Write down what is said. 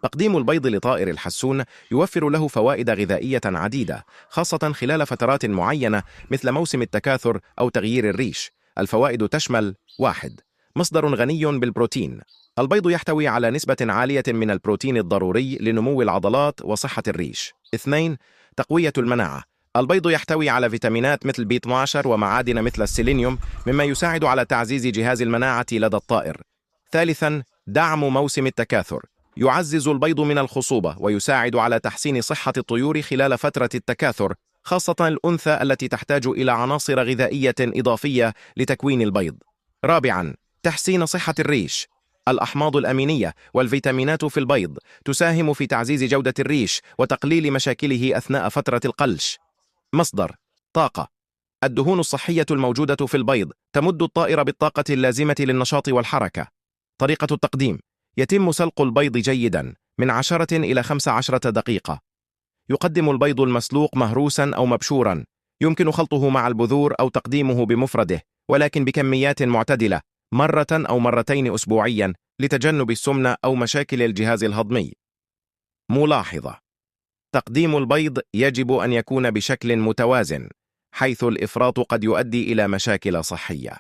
تقديم البيض لطائر الحسون يوفر له فوائد غذائية عديدة، خاصة خلال فترات معينة مثل موسم التكاثر أو تغيير الريش. الفوائد تشمل: 1. مصدر غني بالبروتين. البيض يحتوي على نسبة عالية من البروتين الضروري لنمو العضلات وصحة الريش. 2. تقوية المناعة. البيض يحتوي على فيتامينات مثل B12 ومعادن مثل السيلينيوم، مما يساعد على تعزيز جهاز المناعة لدى الطائر. 3. دعم موسم التكاثر. يعزز البيض من الخصوبة ويساعد على تحسين صحة الطيور خلال فترة التكاثر، خاصة الأنثى التي تحتاج إلى عناصر غذائية إضافية لتكوين البيض. 4. تحسين صحة الريش. الأحماض الأمينية والفيتامينات في البيض تساهم في تعزيز جودة الريش وتقليل مشاكله أثناء فترة القلش. مصدر طاقة. الدهون الصحية الموجودة في البيض تمد الطائر بالطاقة اللازمة للنشاط والحركة. طريقة التقديم: يتم سلق البيض جيدا من 10 إلى 15 دقيقة. يقدم البيض المسلوق مهروسا أو مبشورا. يمكن خلطه مع البذور أو تقديمه بمفرده، ولكن بكميات معتدلة، مرة أو مرتين أسبوعيا، لتجنب السمنة أو مشاكل الجهاز الهضمي. ملاحظة: تقديم البيض يجب أن يكون بشكل متوازن، حيث الإفراط قد يؤدي إلى مشاكل صحية.